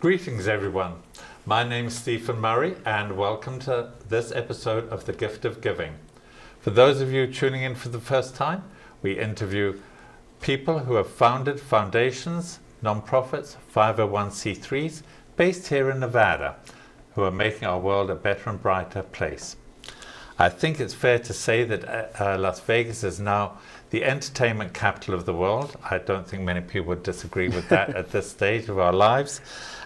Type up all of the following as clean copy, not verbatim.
Greetings everyone, my name is Stephen Murray and welcome to this episode of The Gift of Giving. For those of you tuning in for the first time, we interview people who have founded foundations, non-profits, 501c3s based here in Nevada, who are making our world a better and brighter place. I think it's fair to say that Las Vegas is now the entertainment capital of the world. I don't think many people would disagree with that at this stage of our lives.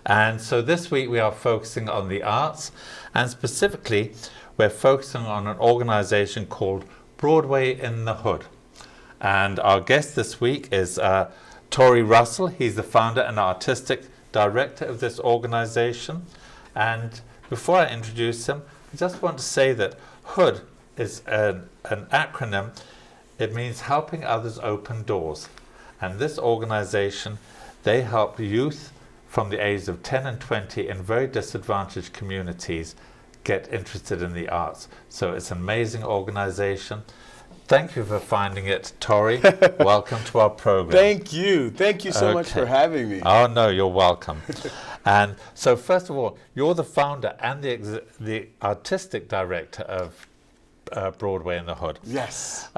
And so this week we are focusing on the arts, and specifically we're focusing on an organization called Broadway in the Hood. And our guest this week is Tori Russell. He's the founder and artistic director of this organization. And before I introduce him, I just want to say that HOOD is an acronym. It means helping others open doors. And this organization, they help youth from the ages of 10 and 20 in very disadvantaged communities get interested in the arts. So it's an amazing organization. Thank you for finding it, Tori. Welcome to our program. Thank you. Thank you so much for having me. Oh, no, you're welcome. And so first of all, you're the founder and the artistic director of Broadway in the Hood. Yes.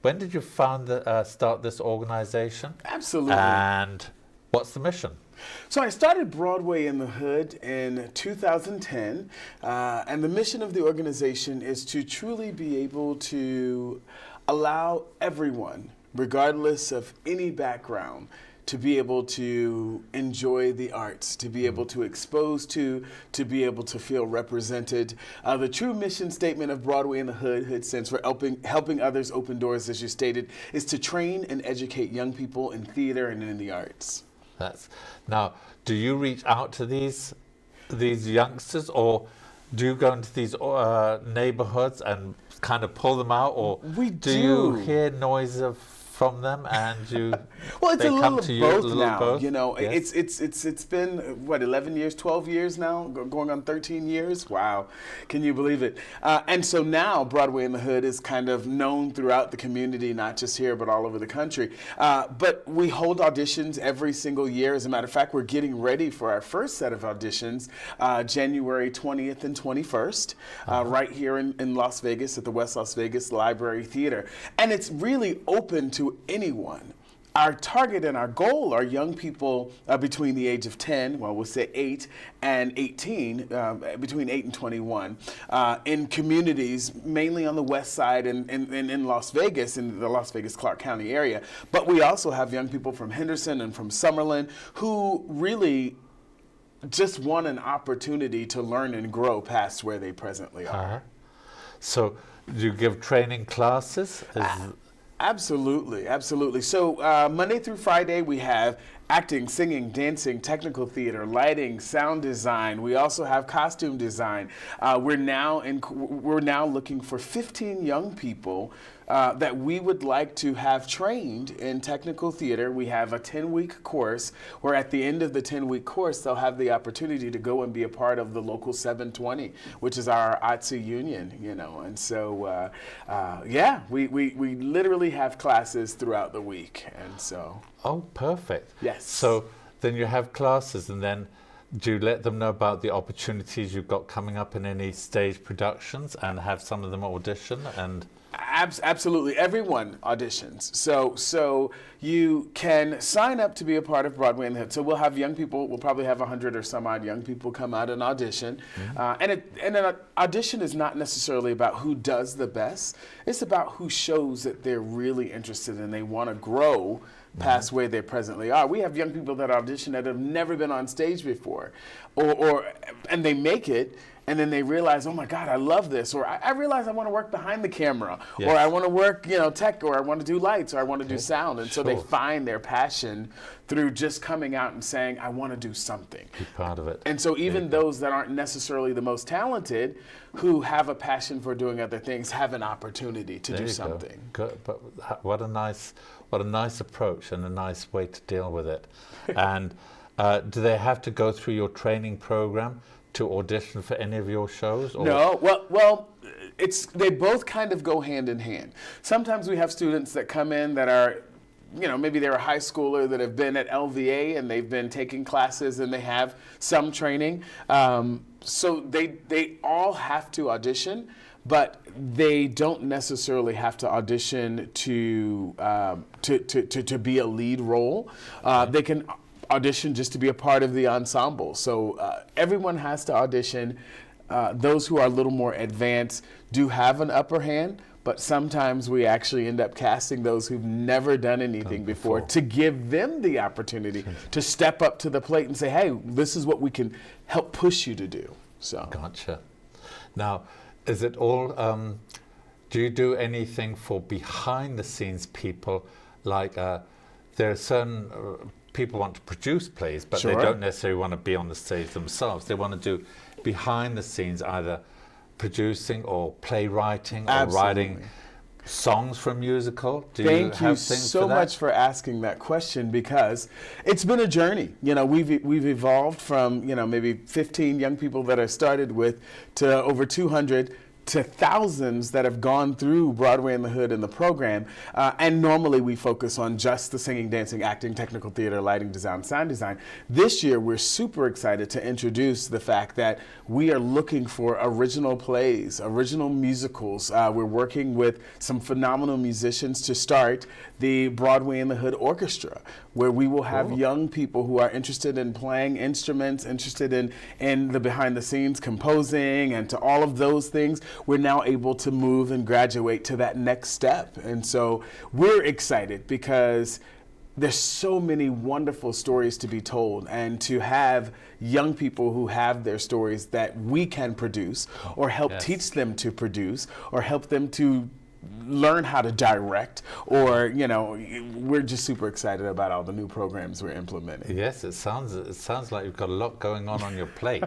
When did you start this organization? Absolutely. And what's the mission? So I started Broadway in the Hood in 2010, and the mission of the organization is to truly be able to allow everyone, regardless of any background, to be able to enjoy the arts, to be able to expose to be able to feel represented. The true mission statement of Broadway in the Hood, Hood stands for helping others open doors, as you stated, is to train and educate young people in theater and in the arts. Now, do you reach out to these youngsters, or do you go into these neighborhoods and kind of pull them out, or do you hear noise from them and you well, it's they a come little to of you, both a little now. Both? You know, Yes. it's been what, 11 years, 12 years now, going on 13 years. Wow, can you believe it? And so now Broadway in the Hood is kind of known throughout the community, not just here but all over the country. But we hold auditions every single year. As a matter of fact, we're getting ready for our first set of auditions, January 20th and 21st, right here in Las Vegas at the West Las Vegas Library Theater, and it's really open to anyone. Our target and our goal are young people between the age of 10, well, we'll say 8 and 18, between 8 and 21, in communities mainly on the west side and in Las Vegas, in the Las Vegas Clark County area. But we also have young people from Henderson and from Summerlin who really just want an opportunity to learn and grow past where they presently are. So do you give training classes? Absolutely, absolutely. So Monday through Friday we have acting, singing, dancing, technical theater, lighting, sound design. We also have costume design. We're now looking for 15 young people that we would like to have trained in technical theater. We have a 10-week course where at the end of the 10-week course, they'll have the opportunity to go and be a part of the local 720, which is our ATSU union, you know. And so, yeah, we literally have classes throughout the week. And so. Oh, perfect. Yes. So then you have classes, and then do you let them know about the opportunities you've got coming up in any stage productions and have some of them audition? And Absolutely. Everyone auditions. So you can sign up to be a part of Broadway in the Hood. So we'll have young people, we'll probably have 100 or some odd young people come out and audition. And an audition is not necessarily about who does the best. It's about who shows that they're really interested and they want to grow past where they presently are. We have young people that audition that have never been on stage before, and they make it, and then they realize, oh my God, I love this, or I realize I want to work behind the camera, or I want to work, tech, or I want to do lights, or I want to do sound, and so they find their passion through just coming out and saying, I want to do something. Be part of it. And so even those that aren't necessarily the most talented, who have a passion for doing other things, have an opportunity to do something. Good. But what a nice approach and a nice way to deal with it. And do they have to go through your training program to audition for any of your shows? Or? No. Well, they both kind of go hand in hand. Sometimes we have students that come in that are maybe they're a high schooler that have been at LVA and they've been taking classes and they have some training. So they all have to audition, but they don't necessarily have to audition to be a lead role. They can audition just to be a part of the ensemble. So everyone has to audition. Those who are a little more advanced do have an upper hand, but sometimes we actually end up casting those who've never done anything before to give them the opportunity to step up to the plate and say, hey, this is what we can help push you to do. So. Gotcha. Now, is it all, do you do anything for behind the scenes people? Like there are certain people want to produce plays, but they don't necessarily want to be on the stage themselves. They want to do behind the scenes, either producing or playwriting or writing songs for a musical. Thank you so much for asking that question, because it's been a journey. We've evolved from maybe 15 young people that I started with to over 200 to thousands that have gone through Broadway in the Hood and the program. And normally we focus on just the singing, dancing, acting, technical theater, lighting design, sound design. This year we're super excited to introduce the fact that we are looking for original plays, original musicals. We're working with some phenomenal musicians to start the Broadway in the Hood Orchestra, where we will have young people who are interested in playing instruments, interested in the behind the scenes composing and to all of those things. We're now able to move and graduate to that next step. And so we're excited because there's so many wonderful stories to be told, and to have young people who have their stories that we can produce or help teach them to produce or help them to learn how to direct, or we're just super excited about all the new programs we're implementing. Yes, it sounds like you've got a lot going on your plate.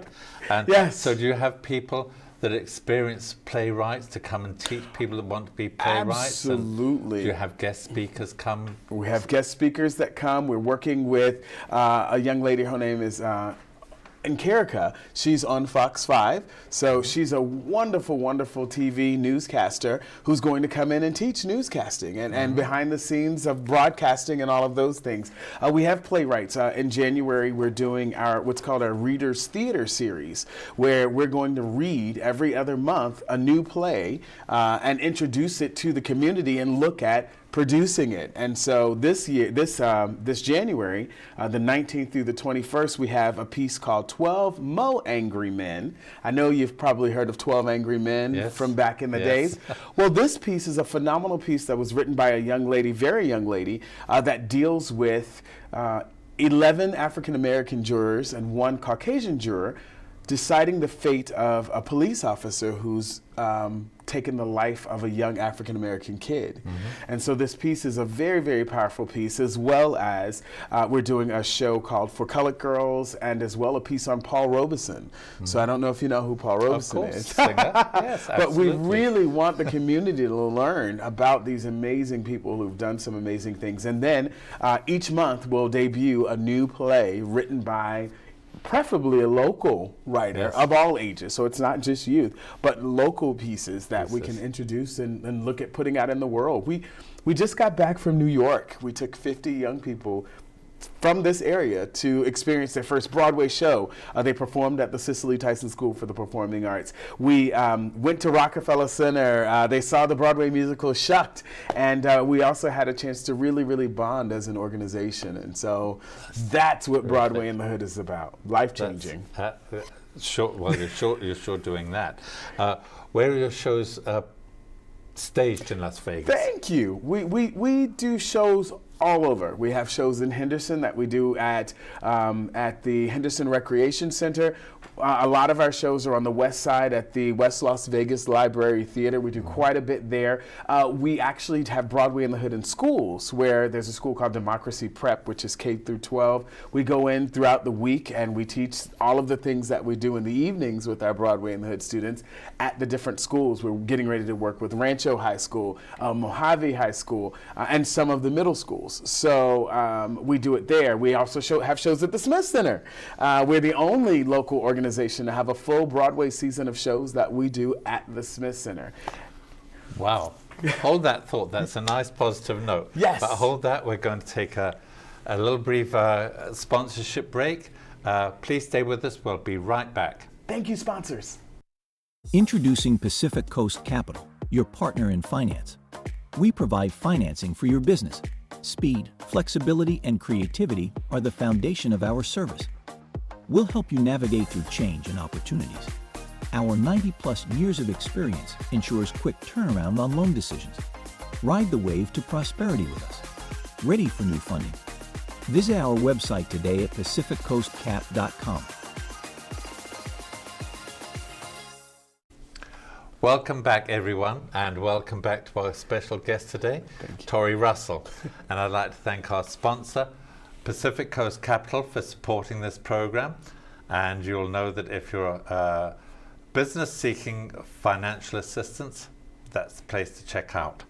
And yes. So do you have people that experience playwrights to come and teach people that want to be playwrights? Absolutely. And do you have guest speakers come? We have guest speakers that come. We're working with a young lady. Her name is Nkerica. She's on Fox 5. So she's a wonderful, wonderful TV newscaster who's going to come in and teach newscasting and behind the scenes of broadcasting and all of those things. We have playwrights. In January, we're doing what's called our Readers Theater series, where we're going to read every other month a new play and introduce it to the community and look at producing it. And so this year, this January, the 19th through the 21st, we have a piece called 12 Mo Angry Men. I know you've probably heard of 12 Angry Men from back in the days. Well, this piece is a phenomenal piece that was written by a young lady, very young lady, that deals with 11 African-American jurors and 1 Caucasian juror deciding the fate of a police officer who's taken the life of a young African-American kid. And so this piece is a very, very powerful piece, as well as we're doing a show called For Colored Girls, and as well a piece on Paul Robeson. So I don't know if you know who Paul Robeson is. Singer. Yes, but we really want the community to learn about these amazing people who've done some amazing things. And then each month we'll debut a new play written by preferably a local writer of all ages, so it's not just youth, but local pieces that we can introduce and look at putting out in the world. We just got back from New York. We took 50 young people from this area to experience their first Broadway show. They performed at the Cicely Tyson School for the Performing Arts. We went to Rockefeller Center. They saw the Broadway musical Shucked, and we also had a chance to really, really bond as an organization. And so that's what Broadway in the Hood is about. Life-changing. You're sure doing that. Where are your shows staged in Las Vegas? Thank you. We do shows all over. We have shows in Henderson that we do at the Henderson Recreation Center. A lot of our shows are on the west side at the West Las Vegas Library Theater. We do quite a bit there. We actually have Broadway in the Hood in schools, where there's a school called Democracy Prep, which is K through 12. We go in throughout the week and we teach all of the things that we do in the evenings with our Broadway in the Hood students at the different schools. We're getting ready to work with Rancho High School, Mojave High School, and some of the middle schools. So we do it there. We also have shows at the Smith Center. We're the only local organization to have a full Broadway season of shows that we do at the Smith Center. Wow. hold that thought. That's a nice positive note. Yes. But hold that. We're going to take a little brief sponsorship break. Please stay with us. We'll be right back. Thank you, sponsors. Introducing Pacific Coast Capital, your partner in finance. We provide financing for your business. Speed, flexibility, and creativity are the foundation of our service. We'll help you navigate through change and opportunities. Our 90-plus years of experience ensures quick turnaround on loan decisions. Ride the wave to prosperity with us. Ready for new funding? Visit our website today at pacificcoastcap.com. Welcome back, everyone, and welcome back to our special guest today, Tori Russell. And I'd like to thank our sponsor, Pacific Coast Capital, for supporting this program. And you'll know that if you're a business seeking financial assistance, that's the place to check out.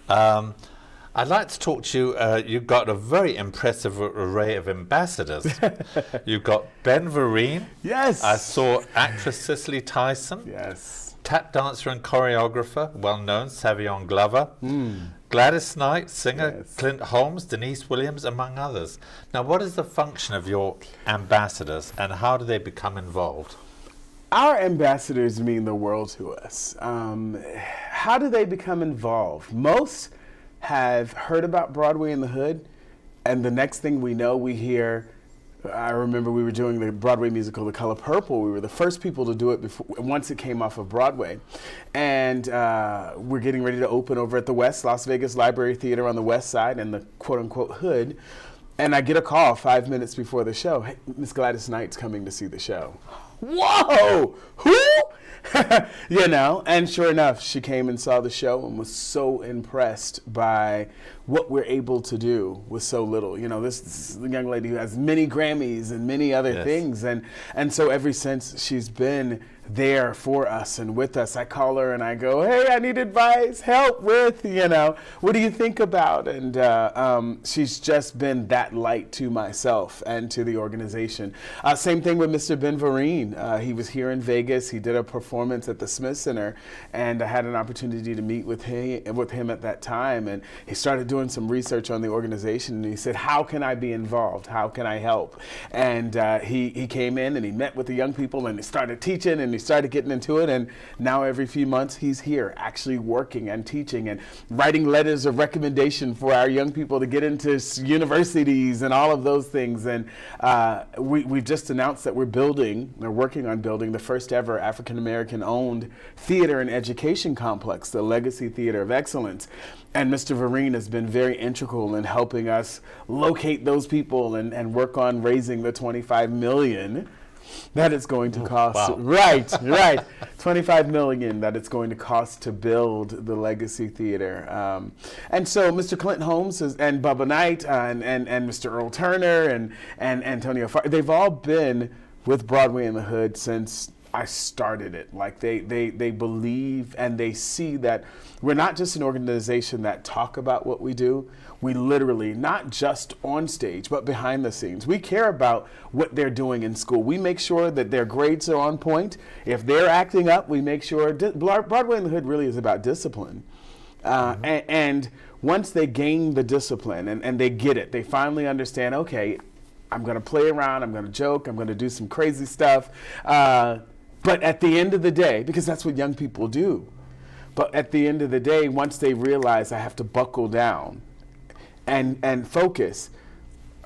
I'd like to talk to you. You've got a very impressive array of ambassadors. You've got Ben Vereen. Yes. I saw actress Cicely Tyson. Yes. Tap dancer and choreographer, well-known, Savion Glover. Gladys Knight, singer, Yes. Clint Holmes, Denise Williams, among others. Now, what is the function of your ambassadors, and how do they become involved? Our ambassadors mean the world to us. How do they become involved? Most have heard about Broadway in the Hood, and the next thing we know, we hear, I remember we were doing the Broadway musical, The Color Purple. We were the first people to do it once it came off of Broadway. And we're getting ready to open over at the West, Las Vegas Library Theater on the West Side in the quote-unquote hood. And I get a call 5 minutes before the show. Hey, Miss Gladys Knight's coming to see the show. Whoa! Who? You know, and sure enough, she came and saw the show and was so impressed by what we're able to do with so little. You know, this young lady who has many Grammys and many other things. And so ever since she's been there for us and with us, I call her and I go, hey, I need advice, help with, you know, what do you think about? And she's just been that light to myself and to the organization. Same thing with Mr. Ben Vereen. He was here in Vegas. He did a performance at the Smith Center, and I had an opportunity to meet with him at that time. And he started doing some research on the organization, and he said, how can I be involved? How can I help? And he came in and he met with the young people and he started teaching and he started getting into it. And now every few months he's here actually working and teaching and writing letters of recommendation for our young people to get into universities and all of those things. And we've just announced that we're working on building the first ever African-American owned theater and education complex, the Legacy Theater of Excellence. And Mr. Vereen has been very integral in helping us locate those people and work on raising the $25 million that it's going to cost. Wow. Right. $25 million that it's going to cost to build the Legacy Theater. And so Mr. Clint Holmes and Bubba Knight and Mr. Earl Turner and Antonio Farr, they've all been with Broadway in the Hood since I started it. Like they believe and they see that we're not just an organization that talk about what we do. We literally, not just on stage, but behind the scenes. We care about what they're doing in school. We make sure that their grades are on point. If they're acting up, we make sure. Broadway in the Hood really is about discipline. And once they gain the discipline and they get it, they finally understand, okay, I'm going to play around, I'm going to joke, I'm going to do some crazy stuff. But at the end of the day, because that's what young people do, but at the end of the day, once they realize I have to buckle down and focus,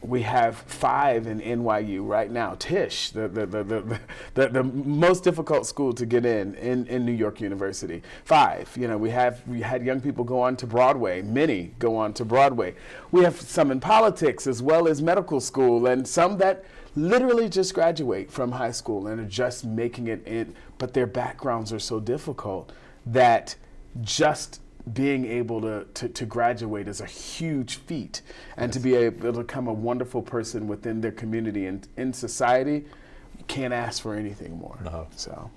we have 5 in NYU right now. Tisch, the most difficult school to get in New York University. 5. You know, we had young people go on to Broadway. Many go on to Broadway. We have some in politics as well as medical school, and some that literally just graduate from high school and are just making it in, but their backgrounds are so difficult that just being able to graduate is a huge feat, and to be able to become a wonderful person within their community and in society, can't ask for anything more. No. So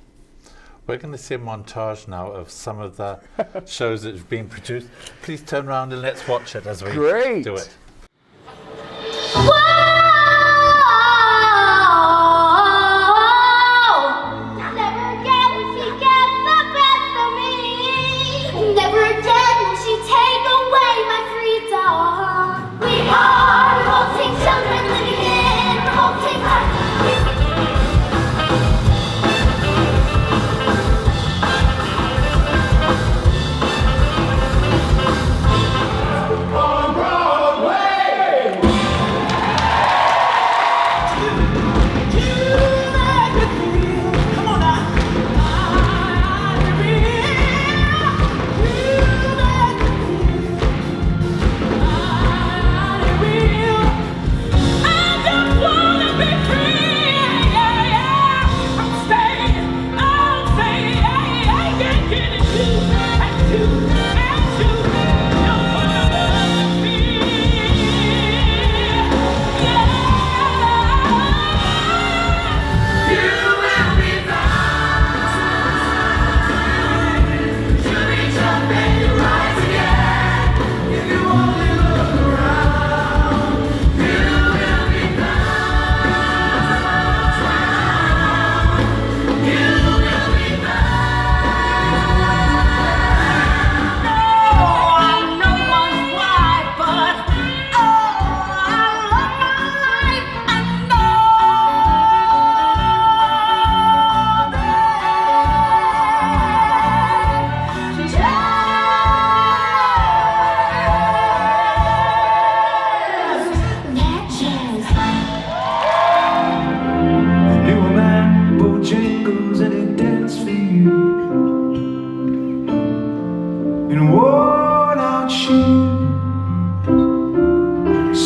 we're going to see a montage now of some of the shows that have been produced. Please turn around and let's watch it as we do it. Never again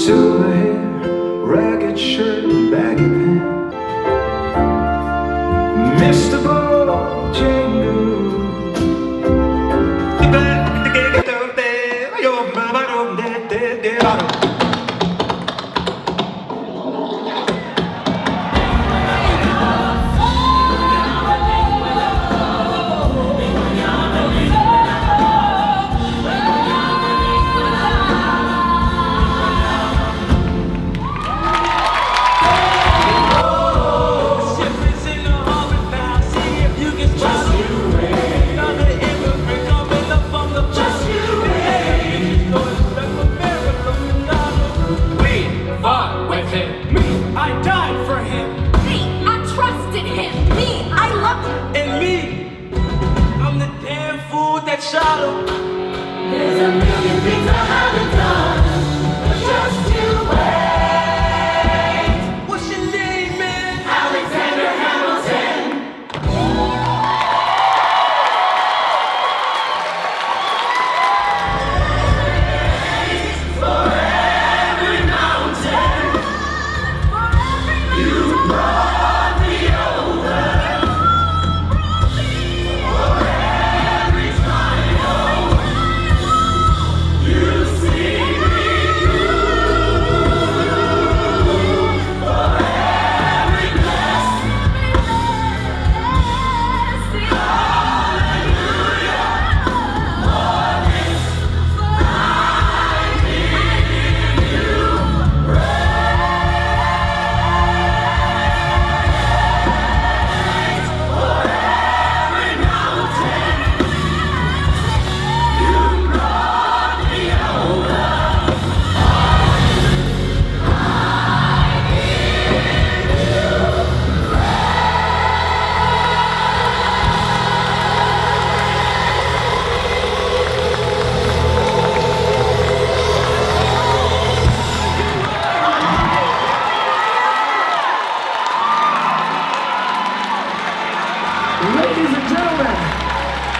silver hair, ragged shirt, and baggy pants. Mr. Bojangles. There's a million things I haven't done, but just you wait. What's your name, man? Alexander Hamilton. For every mountain, you brought me over. For every trial, you see me through. For every blessing, hallelujah. For this, I give you praise. For every mountain, you brought me over. Ladies and gentlemen,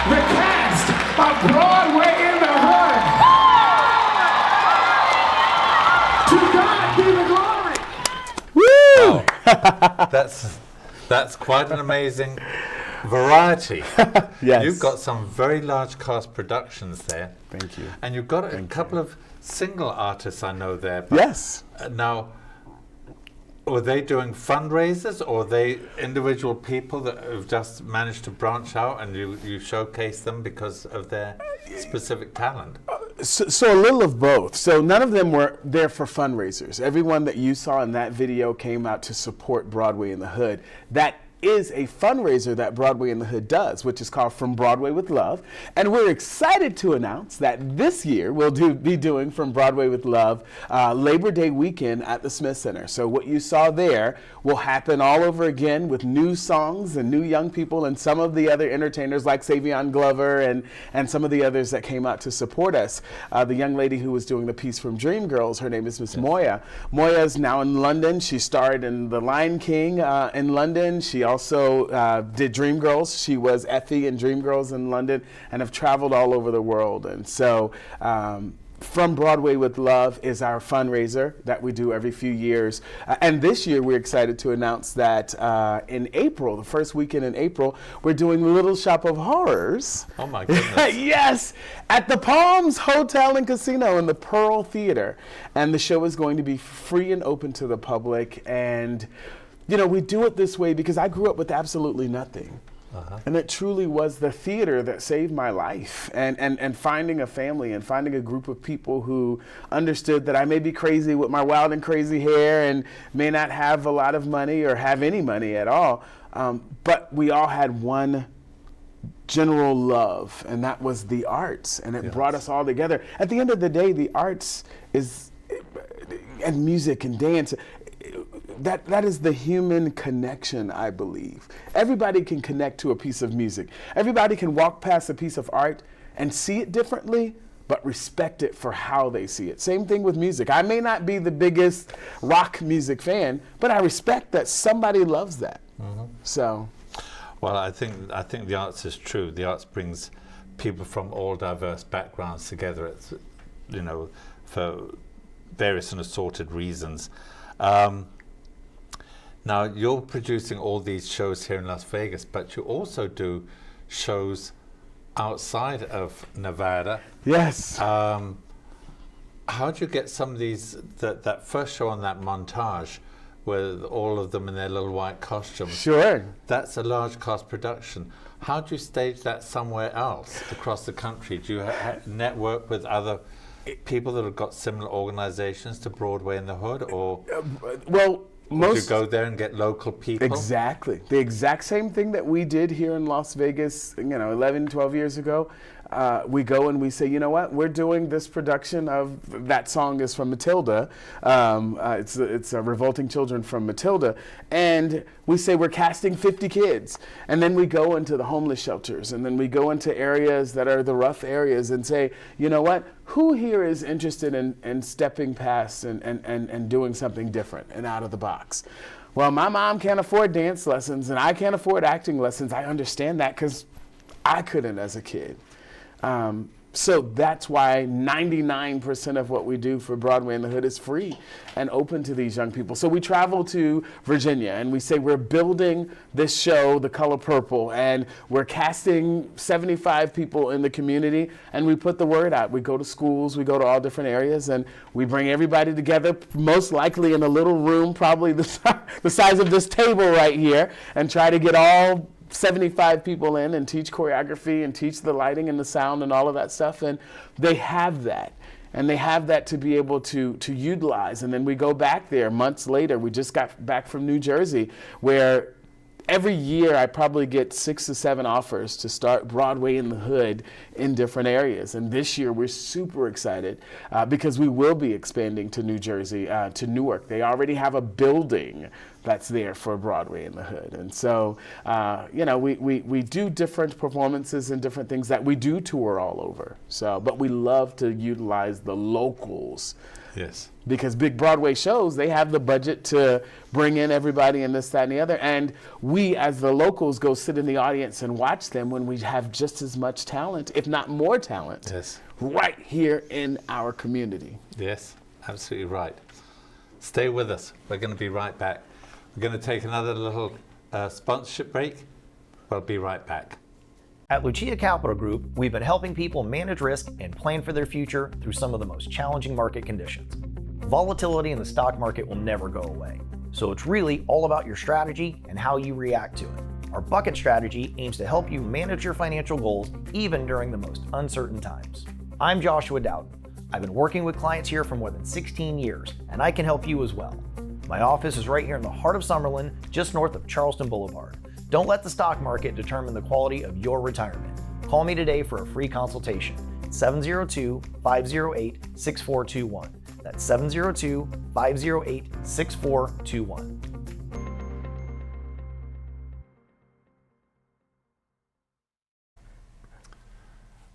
the cast of Broadway in the Hood. To God be the glory. That's quite an amazing variety. Yes. You've got some very large cast productions there. Thank you. And you've got a couple of single artists I know there. But Yes. now, were they doing fundraisers, or are they individual people that have just managed to branch out and you showcase them because of their specific talent? So a little of both. So none of them were there for fundraisers. Everyone that you saw in that video came out to support Broadway in the Hood. That is a fundraiser that Broadway in the Hood does, which is called From Broadway with Love. And we're excited to announce that this year we'll be doing From Broadway with Love Labor Day weekend at the Smith Center. So what you saw there will happen all over again with new songs and new young people and some of the other entertainers like Savion Glover and some of the others that came out to support us. The young lady who was doing the piece from Dreamgirls, her name is Miss Moya. Moya is now in London. She starred in The Lion King in London. She also did Dreamgirls. She was Effie in Dreamgirls in London and have traveled all over the world. And so From Broadway with Love is our fundraiser that we do every few years. And this year we're excited to announce that in April, the first weekend in April, we're doing Little Shop of Horrors. Oh my goodness. Yes, at the Palms Hotel and Casino in the Pearl Theater. And the show is going to be free and open to the public. And, you know, we do it this way because I grew up with absolutely nothing. And it truly was the theater that saved my life, and finding a family and finding a group of people who understood that I may be crazy with my wild and crazy hair and may not have a lot of money or have any money at all, but we all had one general love, and that was the arts, and it brought us all together. At the end of the day, the arts is, and music and dance, that is the human connection, I believe. Everybody can connect to a piece of music. Everybody can walk past a piece of art and see it differently, but respect it for how they see it. Same thing with music. I may not be the biggest rock music fan, but I respect that somebody loves that. So, well, I think the arts is true. The arts brings people from all diverse backgrounds together. It's, you know, for various and assorted reasons. Now, you're producing all these shows here in Las Vegas, but you also do shows outside of Nevada. Yes. How do you get some of these, that first show on that Montage, with all of them in their little white costumes? Sure. That's a large cost production. How do you stage that somewhere else across the country? Do you network with other people that have got similar organizations to Broadway in the Hood, or Well, would you go there and get local people? Exactly. The exact same thing that we did here in Las Vegas, 11, 12 years ago. We go and we say, you know what, we're doing this production of, that song is from Matilda. It's Revolting Children from Matilda. And we say we're casting 50 kids. And then we go into the homeless shelters. And then we go into areas that are the rough areas and say, you know what, who here is interested in stepping past and doing something different and out of the box? Well, my mom can't afford dance lessons and I can't afford acting lessons. I understand that because I couldn't as a kid. So that's why 99% of what we do for Broadway in the Hood is free and open to these young people. So we travel to Virginia and we say we're building this show, The Color Purple, and we're casting 75 people in the community, and we put the word out. We go to schools, we go to all different areas, and we bring everybody together, most likely in a little room, probably the size of this table right here, and try to get all 75 people in and teach choreography and teach the lighting and the sound and all of that stuff. And they have that. And they have that to be able to utilize. And then we go back there months later. We just got back from New Jersey, where every year I probably get 6 to 7 offers to start Broadway in the Hood in different areas. And this year we're super excited because we will be expanding to New Jersey, to Newark. They already have a building that's there for Broadway in the Hood. And so, we do different performances and different things that we do tour all over. So, but we love to utilize the locals. Yes. Because big Broadway shows, they have the budget to bring in everybody and this, that, and the other. And we, as the locals, go sit in the audience and watch them when we have just as much talent, if not more talent, yes, right here in our community. Yes, absolutely right. Stay with us. We're going to be right back. We're going to take another little sponsorship break. We'll be right back. At Luchia Capital Group, we've been helping people manage risk and plan for their future through some of the most challenging market conditions. Volatility in the stock market will never go away, so it's really all about your strategy and how you react to it. Our bucket strategy aims to help you manage your financial goals even during the most uncertain times. I'm Joshua Dowden. I've been working with clients here for more than 16 years, and I can help you as well. My office is right here in the heart of Summerlin, just north of Charleston Boulevard. Don't let the stock market determine the quality of your retirement. Call me today for a free consultation. 702-508-6421. That's 702-508-6421.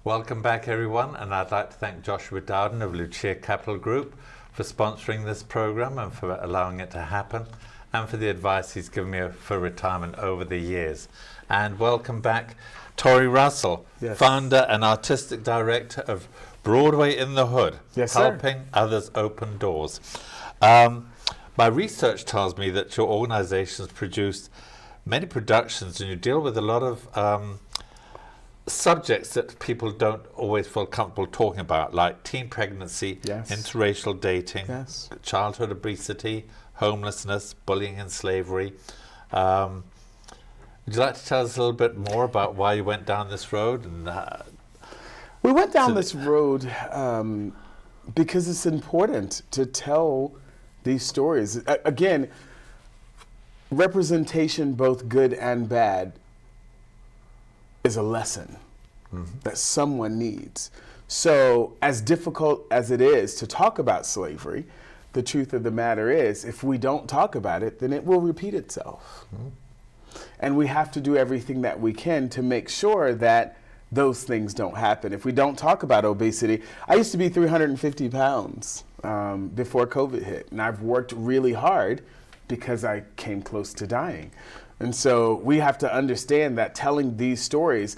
Welcome back, everyone, and I'd like to thank Joshua Dowden of Luchia Capital Group for sponsoring this program and for allowing it to happen, and for the advice he's given me for retirement over the years. And welcome back, Tori Russell, Yes. founder and artistic director of Broadway in the Hood, Yes, sir. helping others open doors. My research tells me that your organization's produced many productions, and you deal with a lot of subjects that people don't always feel comfortable talking about, like teen pregnancy, Yes. interracial dating, Yes. childhood obesity, homelessness, bullying and slavery. Would you like to tell us a little bit more about why you went down this road? And We went down this road because it's important to tell these stories. Again, representation, both good and bad, is a lesson that someone needs. So as difficult as it is to talk about slavery, the truth of the matter is, if we don't talk about it, then it will repeat itself. And we have to do everything that we can to make sure that those things don't happen. If we don't talk about obesity, I used to be 350 pounds before COVID hit, and I've worked really hard because I came close to dying. And so we have to understand that telling these stories,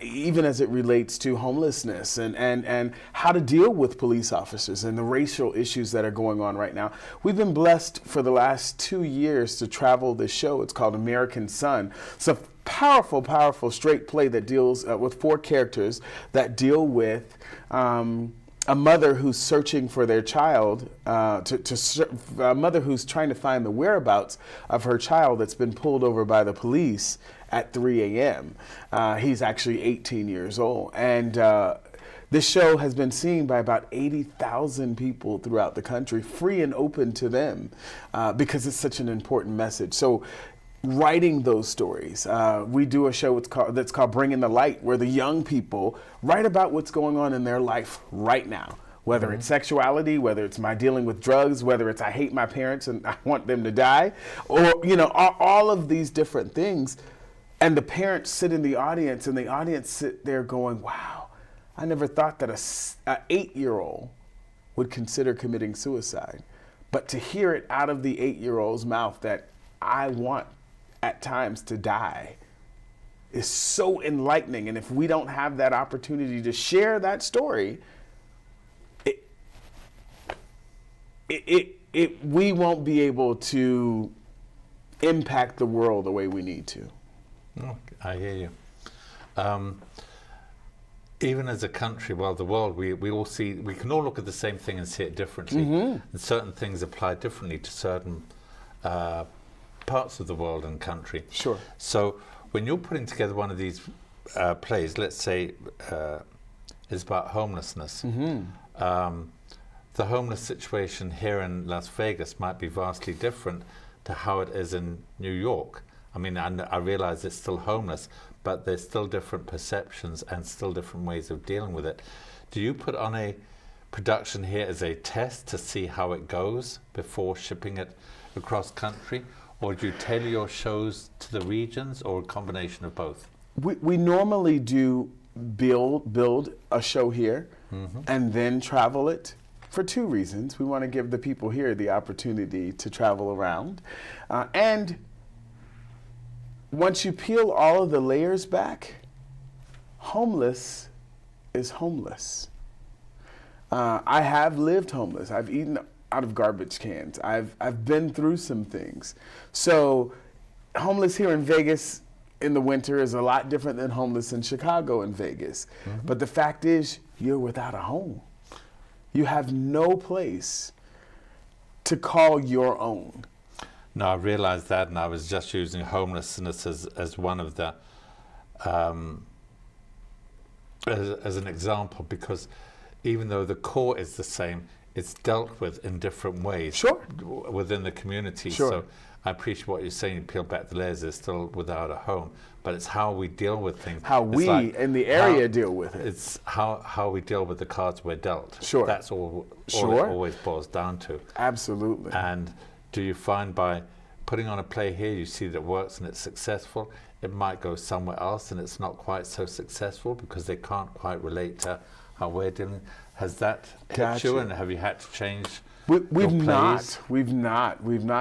even as it relates to homelessness and how to deal with police officers and the racial issues that are going on right now. We've been blessed for the last 2 years to travel this show. It's called American Son. It's a powerful, powerful straight play that deals with 4 characters that deal with a mother who's searching for their child, a mother who's trying to find the whereabouts of her child that's been pulled over by the police at 3 a.m. He's actually 18 years old. And this show has been seen by about 80,000 people throughout the country, free and open to them, because it's such an important message. So writing those stories. We do a show that's called Bringing the Light, where the young people write about what's going on in their life right now, whether it's sexuality, whether it's my dealing with drugs, whether it's I hate my parents and I want them to die, or, all of these different things. And the parents sit in the audience, and the audience sit there going, wow, I never thought that an 8-year-old would consider committing suicide. But to hear it out of the 8-year-old's mouth that I want at times to die is so enlightening. And if we don't have that opportunity to share that story, we won't be able to impact the world the way we need to. Oh, I hear you. Even as a country, the world, we can all look at the same thing and see it differently. And certain things apply differently to certain parts of the world and country. Sure. So when you're putting together one of these plays, let's say it's about homelessness, the homeless situation here in Las Vegas might be vastly different to how it is in New York. I mean, I realize it's still homeless, but there's still different perceptions and still different ways of dealing with it. Do you put on a production here as a test to see how it goes before shipping it across country? Or do you tailor your shows to the regions, or a combination of both? We normally do build a show here and then travel it for 2 reasons. We want to give the people here the opportunity to travel around. And once you peel all of the layers back, homeless is homeless. I have lived homeless. I've eaten out of garbage cans. I've been through some things. So homeless here in Vegas in the winter is a lot different than homeless in Chicago and Vegas. But the fact is, you're without a home. You have no place to call your own. No, I realized that, and I was just using homelessness as one of the as an example, because even though the core is the same, it's dealt with in different ways within the community. So I appreciate what you're saying. You peel back the layers, they're still without a home, but it's how we deal with things. How we in the area deal with it. It's how we deal with the cards we're dealt. That's all it always boils down to. Absolutely. And do you find by putting on a play here, you see that it works and it's successful, it might go somewhere else and it's not quite so successful because they can't quite relate to how we're dealing? Has that hit you, and have you had to change? We've not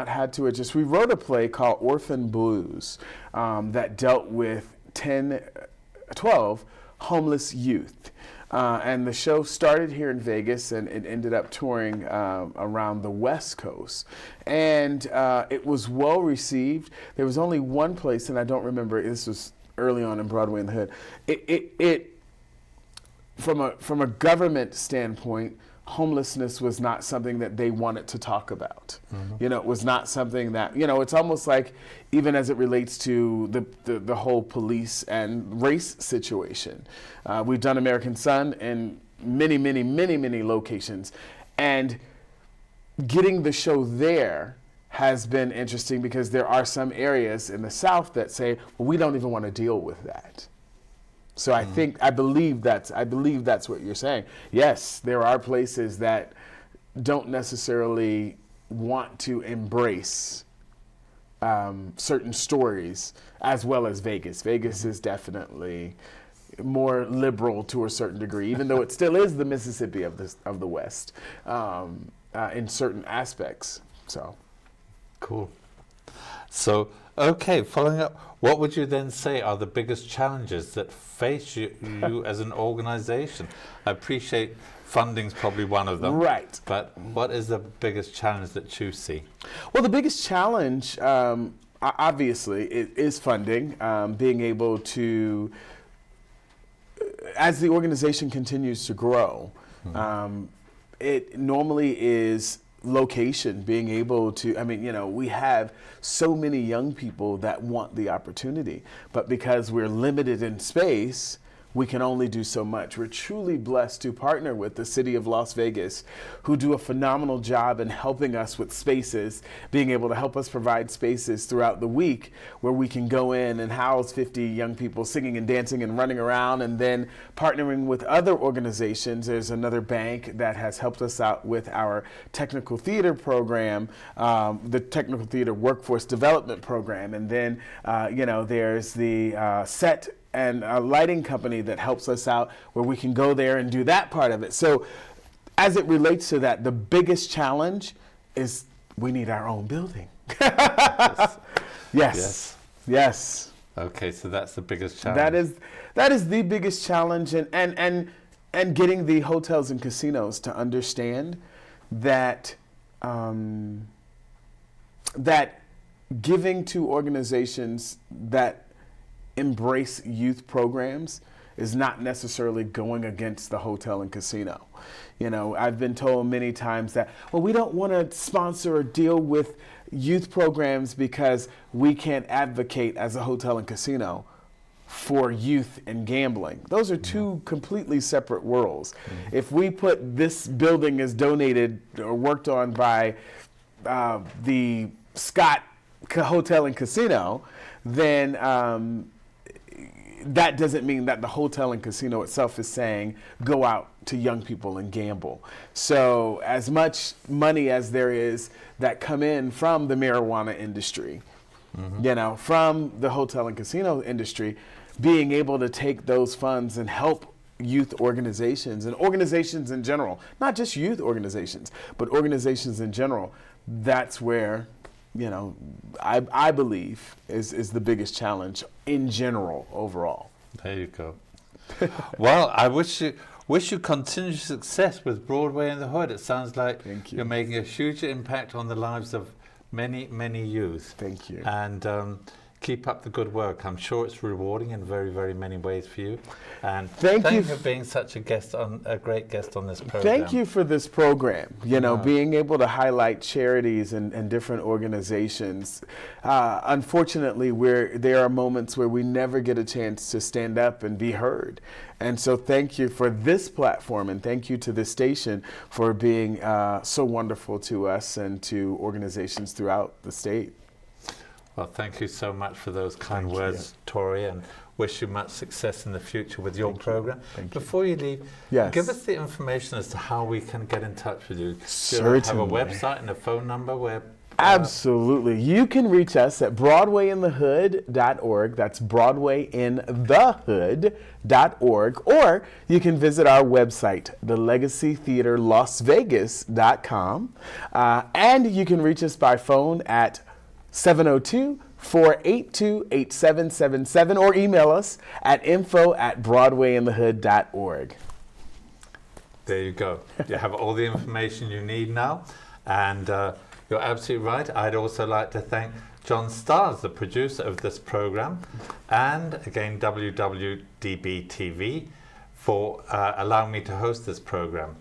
had to adjust. We wrote a play called Orphan Blues that dealt with 12 homeless youth. And the show started here in Vegas, and it ended up touring around the West Coast. And it was well received. There was only one place, and I don't remember, this was early on in Broadway in the Hood. From a government standpoint, homelessness was not something that they wanted to talk about. It was not something that, it's almost like, even as it relates to the whole police and race situation. We've done American Son in many, many, many, many locations. And getting the show there has been interesting, because there are some areas in the South that say, well, we don't even want to deal with that. So I believe that's what you're saying. Yes, there are places that don't necessarily want to embrace certain stories, as well as Vegas. Vegas is definitely more liberal to a certain degree, even though it still is the Mississippi of the West in certain aspects. So cool. So, okay, following up, what would you then say are the biggest challenges that face you as an organization? I appreciate funding's probably one of them. Right. But what is the biggest challenge that you see? Well, the biggest challenge, obviously, is funding, being able to, as the organization continues to grow, it normally is location, being able to, I mean, you know, we have so many young people that want the opportunity, but because we're limited in space, we can only do so much. We're truly blessed to partner with the city of Las Vegas, who do a phenomenal job in helping us with spaces, being able to help us provide spaces throughout the week where we can go in and house 50 young people singing and dancing and running around, and then partnering with other organizations. There's another bank that has helped us out with our technical theater program, the technical theater workforce development program, and then you know, there's the set and a lighting company that helps us out where we can go there and do that part of it. So as it relates to that, the biggest challenge is we need our own building. Yes. Okay, so that's the biggest challenge. That is the biggest challenge, and getting the hotels and casinos to understand that that giving to organizations that embrace youth programs is not necessarily going against the hotel and casino. You know, I've been told many times that, well, we don't want to sponsor or deal with youth programs because we can't advocate as a hotel and casino for youth and gambling. Those are two completely separate worlds. If we put this building as donated or worked on by the Scott Hotel and Casino, then that doesn't mean that the hotel and casino itself is saying go out to young people and gamble. So as much money as there is that come in from the marijuana industry, you know, from the hotel and casino industry, being able to take those funds and help youth organizations and organizations in general, not just youth organizations, but organizations in general, that's where, you know, I believe is the biggest challenge in general overall. There you go. Well, I wish you continued success with Broadway in the Hood. It sounds like you're making a huge impact on the lives of many youth. Thank you. And keep up the good work. I'm sure it's rewarding in very, very many ways for you. And thank you for being such a great guest on this program. Thank you for this program. You know, being able to highlight charities and different organizations. Unfortunately, there are moments where we never get a chance to stand up and be heard. And so thank you for this platform, and thank you to this station for being so wonderful to us and to organizations throughout the state. Well, thank you so much for those kind words, Tori, and wish you much success in the future with your program. Before you leave, give us the information as to how we can get in touch with you. Certainly. Do you have a website and a phone number where... Absolutely. You can reach us at BroadwayInTheHood.org. That's BroadwayInTheHood.org. Or you can visit our website, thelegacytheaterlasvegas.com. And you can reach us by phone at 702-482-8777 or email us at info@BroadwayInTheHood.org. There you go. You have all the information you need now. And you're absolutely right. I'd also like to thank John Stars, the producer of this program, and again WWDBTV for allowing me to host this program.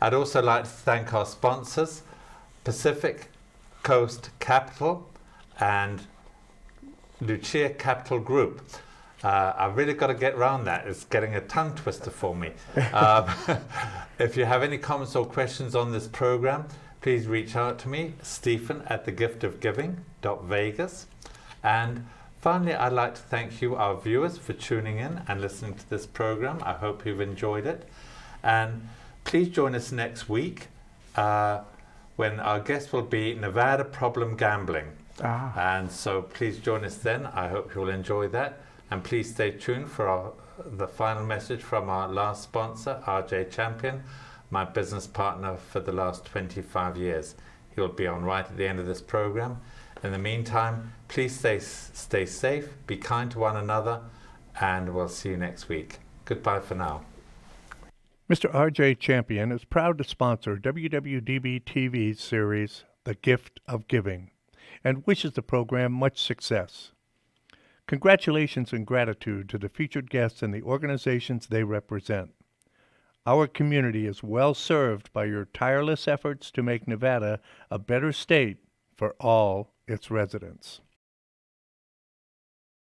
I'd also like to thank our sponsors, Pacific Coast Capital and Luchia Capital Group. I've really got to get around that. It's getting a tongue twister for me. If you have any comments or questions on this program, please reach out to me, Stephen at thegiftofgiving.vegas. And finally, I'd like to thank you, our viewers, for tuning in and listening to this program. I hope you've enjoyed it. And please join us next week when our guest will be Nevada Problem Gambling. And so please join us then. I hope you'll enjoy that. And please stay tuned for the final message from our last sponsor, RJ Champion, my business partner for the last 25 years. He'll be on right at the end of this program. In the meantime, please stay safe, be kind to one another, and we'll see you next week. Goodbye for now. Mr. R.J. Champion is proud to sponsor WWDB-TV's series, The Gift of Giving, and wishes the program much success. Congratulations and gratitude to the featured guests and the organizations they represent. Our community is well served by your tireless efforts to make Nevada a better state for all its residents.